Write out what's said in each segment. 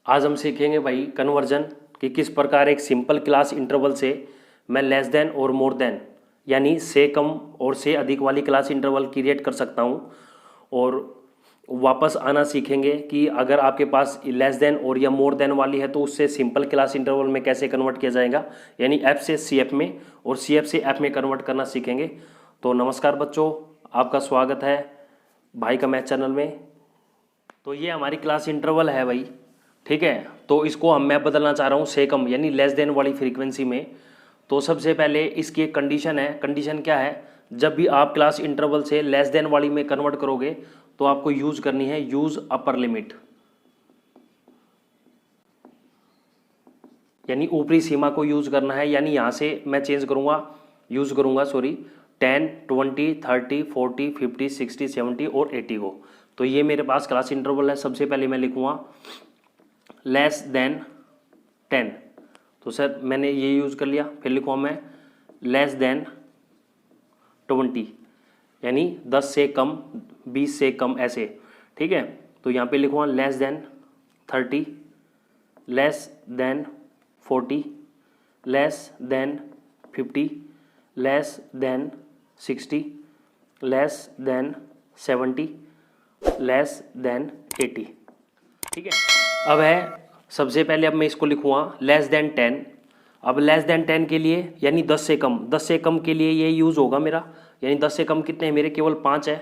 आज हम सीखेंगे भाई कन्वर्जन कि किस प्रकार एक सिंपल क्लास इंटरवल से मैं लेस देन और मोर देन यानी से कम और से अधिक वाली क्लास इंटरवल क्रिएट कर सकता हूँ। और वापस आना सीखेंगे कि अगर आपके पास लेस देन और या मोर देन वाली है तो उससे सिंपल क्लास इंटरवल में कैसे कन्वर्ट किया जाएगा, यानी एफ से सी एफ में और सी एफ से एफ में कन्वर्ट करना सीखेंगे। तो नमस्कार बच्चों, आपका स्वागत है भाई का मैथ चैनल में। तो ये हमारी क्लास इंटरवल है भाई, ठीक है। तो इसको मैं बदलना चाह रहा हूँ से कम यानी लेस देन वाली फ्रीक्वेंसी में। तो सबसे पहले इसकी एक कंडीशन है। कंडीशन क्या है? जब भी आप क्लास इंटरवल से लेस देन वाली में कन्वर्ट करोगे तो आपको यूज करनी है यूज अपर लिमिट, यानी ऊपरी सीमा को यूज करना है। यानी यहाँ से मैं चेंज करूँगा, यूज करूँगा 10, 20, 30, 40, 50, 60, 70 और 80 को। तो ये मेरे पास क्लास इंटरवल है। सबसे पहले मैं लिखूँगा लेस देन 10, तो सर मैंने ये यूज़ कर लिया। फिर लिखूँगा मैं लेस देन 20 यानी 10 से कम, 20 से कम, ऐसे, ठीक है। तो यहाँ पे लिखूँगा less than 30, less than 40, less than 50, less than 60, less than 70, less than 80, ठीक है। अब है सबसे पहले, अब मैं इसको लिखूँगा लेस देन 10। अब लेस देन 10 के लिए यानी 10 से कम, 10 से कम के लिए ये यूज़ होगा मेरा, यानी 10 से कम कितने हैं मेरे? केवल 5 है,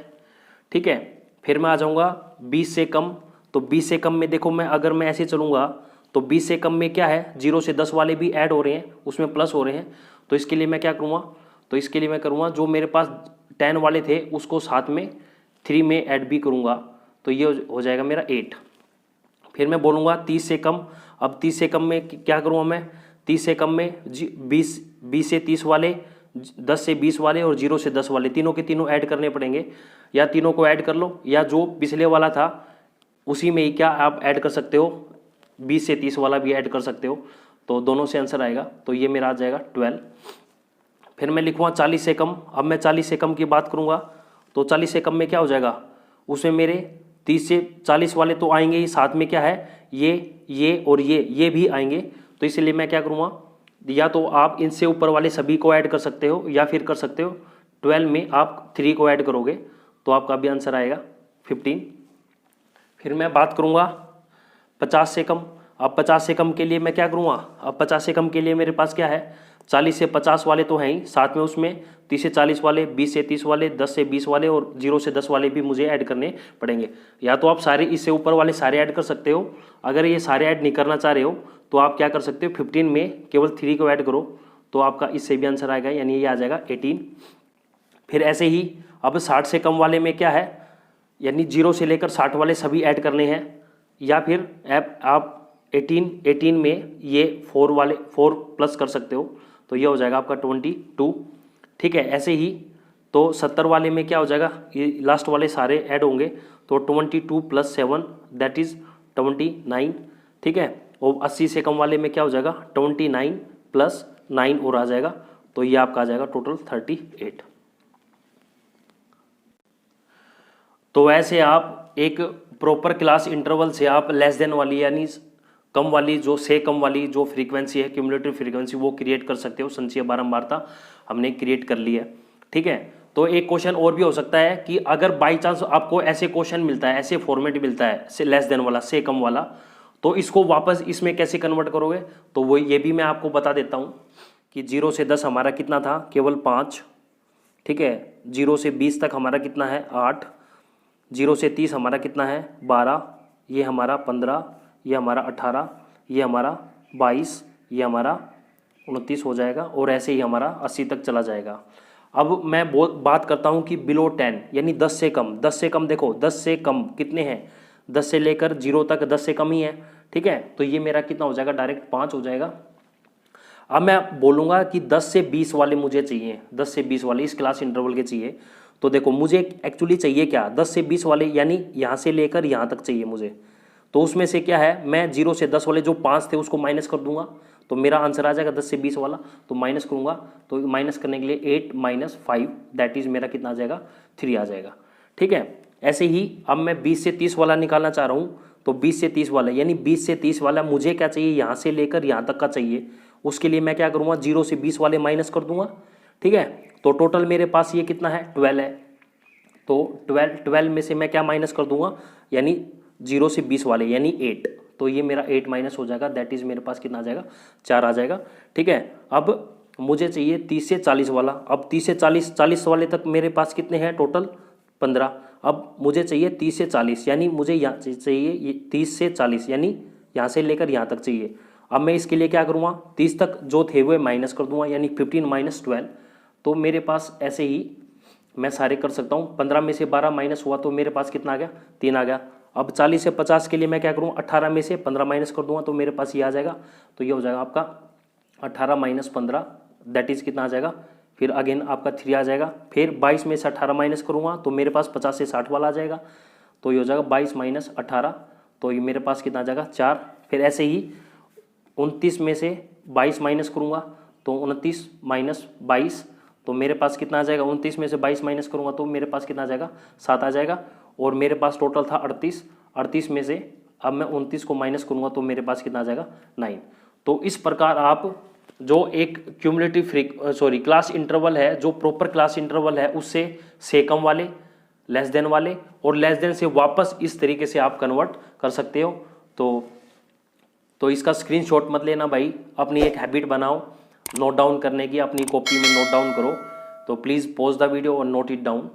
ठीक है। फिर मैं आ जाऊँगा 20 से कम। तो 20 से कम में देखो, मैं अगर मैं ऐसे चलूँगा तो 20 से कम में क्या है, 0 से 10 वाले भी ऐड हो रहे हैं, उसमें प्लस हो रहे हैं। तो इसके लिए मैं क्या करूँगा? तो इसके लिए मैं करूँगा जो मेरे पास 10 वाले थे उसको साथ में 3 में ऐड भी करूँगा, तो ये हो जाएगा मेरा 8। फिर मैं बोलूँगा 30 से कम। अब 30 से कम में क्या करूँगा मैं? 30 से कम में 20 से 30 वाले, 10 से 20 वाले और 0 से 10 वाले, तीनों के तीनों ऐड करने पड़ेंगे। या तीनों को ऐड कर लो, या जो पिछले वाला था उसी में ही क्या आप ऐड कर सकते हो, 20 से 30 वाला भी ऐड कर सकते हो। तो दोनों से आंसर आएगा, तो ये मेरा आ जाएगा 12। फिर मैं लिखूँगा 40 से कम। अब मैं 40 से कम की बात करूँगा तो 40 से कम में क्या हो जाएगा, उसमें मेरे 30 से 40 वाले तो आएंगे ही, साथ में क्या है, ये और ये भी आएंगे। तो इसलिए मैं क्या करूँगा, या तो आप इनसे ऊपर वाले सभी को ऐड कर सकते हो या फिर कर सकते हो 12 में आप 3 को ऐड करोगे तो आपका भी आंसर आएगा 15। फिर मैं बात करूँगा 50 से कम। अब 50 से कम के लिए मैं क्या करूँगा? अब 50 से कम के लिए मेरे पास क्या है, 40 से 50 वाले तो हैं ही, साथ में उसमें 30 से 40 वाले, 20 से 30 वाले, 10 से 20 वाले और 0 से 10 वाले भी मुझे ऐड करने पड़ेंगे। या तो आप सारे इससे ऊपर वाले सारे ऐड कर सकते हो, अगर ये सारे ऐड नहीं करना चाह रहे हो तो आप क्या कर सकते हो, 15 में केवल 3 को ऐड करो तो आपका इससे भी आंसर आएगा, यानी ये आ जाएगा 18। फिर ऐसे ही अब 60 से कम वाले में क्या है, यानी 0 से लेकर 60 वाले सभी ऐड करने हैं। या फिर आप 18 में ये 4 वाले 4 प्लस कर सकते हो, तो ये हो जाएगा आपका 22, ठीक है। ऐसे ही तो 70 वाले में क्या हो जाएगा, ये लास्ट वाले सारे ऐड होंगे, तो 22 + 7 दैट इज़ 29, ठीक है। और 80 से कम वाले में क्या हो जाएगा, 29 + 9 और आ जाएगा, तो ये आपका आ जाएगा टोटल 38। तो ऐसे आप एक प्रॉपर क्लास इंटरवल से आप लेस देन वाली यानी कम वाली, जो से कम वाली जो फ्रीक्वेंसी है, क्यूमुलेटिव फ्रीक्वेंसी, वो क्रिएट कर सकते हो। संचय बारंबारता हमने क्रिएट कर ली है, ठीक है। तो एक क्वेश्चन और भी हो सकता है कि अगर बाई चांस आपको ऐसे क्वेश्चन मिलता है, ऐसे फॉर्मेट मिलता है से लेस देन वाला, से कम वाला, तो इसको वापस इसमें कैसे कन्वर्ट करोगे? तो वो ये भी मैं आपको बता देता हूँ कि 0 से 10 हमारा कितना था, केवल 5, ठीक है। 0 से 20 तक हमारा कितना है, 8। 0 से 30 हमारा कितना है, 12। ये हमारा 15, ये हमारा 18, ये हमारा 22, ये हमारा 29 हो जाएगा, और ऐसे ही हमारा 80 तक चला जाएगा। अब मैं बात करता हूँ कि बिलो 10 यानी 10 से कम। 10 से कम देखो, 10 से कम कितने हैं, 10 से लेकर 0 तक 10 से कम ही है, ठीक है। तो ये मेरा कितना हो जाएगा, डायरेक्ट 5 हो जाएगा। अब मैं बोलूँगा कि 10 से 20 वाले मुझे चाहिए, 10 से 20 वाले इस क्लास इंटरवल के चाहिए। तो देखो मुझे एक्चुअली चाहिए क्या, 10 से 20 वाले, यानी यहाँ से लेकर यहाँ तक चाहिए मुझे। तो उसमें से क्या है, मैं 0 से 10 वाले जो 5 थे उसको माइनस कर दूंगा, तो मेरा आंसर आ जाएगा 10 से 20 वाला। तो माइनस करूँगा, तो माइनस करने के लिए 8 - 5 दैट इज़ मेरा कितना आ जाएगा, 3 आ जाएगा, ठीक है। ऐसे ही अब मैं 20 से 30 वाला निकालना चाह रहा हूँ, तो 20 से 30 वाला, यानी 20 से 30 वाला मुझे क्या चाहिए, यहाँ से लेकर यहाँ तक का चाहिए। उसके लिए मैं क्या करूँगा, 0 से 20 वाले माइनस कर दूंगा, ठीक है। तो टोटल मेरे पास ये कितना है, 12 है। तो 12 में से मैं क्या माइनस कर दूंगा, यानी 0 से 20 वाले, यानी 8। तो ये मेरा 8 माइनस हो जाएगा, दैट इज़ मेरे पास कितना आ जाएगा, 4 आ जाएगा, ठीक है। अब मुझे चाहिए 30 से 40 वाला। अब 30 से 40 वाले तक मेरे पास कितने हैं टोटल, 15। अब मुझे चाहिए 30 से 40, यानी मुझे यहाँ चाहिए ये 30 से 40, यानी यहाँ से लेकर यहाँ तक चाहिए। अब मैं इसके लिए क्या करूँगा, 30 तक जो थे हुए माइनस कर दूंगा, यानी 15 माइनस 12। तो मेरे पास ऐसे ही मैं सारे कर सकता हूँ। 15 में से 12 माइनस हुआ तो मेरे पास कितना आ गया, 3 आ गया। अब 40 से 50 के लिए मैं क्या करूँ, 18 में से 15 माइनस कर दूंगा तो मेरे पास ये आ जाएगा। तो ये हो जाएगा आपका 18 माइनस 15, दैट इज़ कितना आ जाएगा, फिर अगेन आपका 3 आ जाएगा। फिर 22 में से 18 माइनस करूँगा तो मेरे पास 50 से 60 वाला आ जाएगा। तो ये हो जाएगा 22 माइनस 18, तो ये मेरे पास कितना आ जाएगा, 4। फिर ऐसे ही 29 में से 22 माइनस करूँगा तो 29 माइनस 22, तो मेरे पास कितना आ जाएगा, 29 में से 22 माइनस करूँगा तो मेरे पास कितना आ जाएगा, 7 आ जाएगा। और मेरे पास टोटल था 38 में से अब मैं 29 को माइनस करूँगा तो मेरे पास कितना आ जाएगा, 9। तो इस प्रकार आप जो एक क्यूमुलेटिव क्लास इंटरवल है, जो प्रॉपर क्लास इंटरवल है, उससे सेकम वाले, लेस देन वाले और लेस देन से वापस इस तरीके से आप कन्वर्ट कर सकते हो। तो इसका स्क्रीनशॉट मत लेना भाई, अपनी एक हैबिट बनाओ नोट डाउन करने की, अपनी कॉपी में नोट डाउन करो। तो प्लीज़ पॉज द वीडियो और नोट इट डाउन।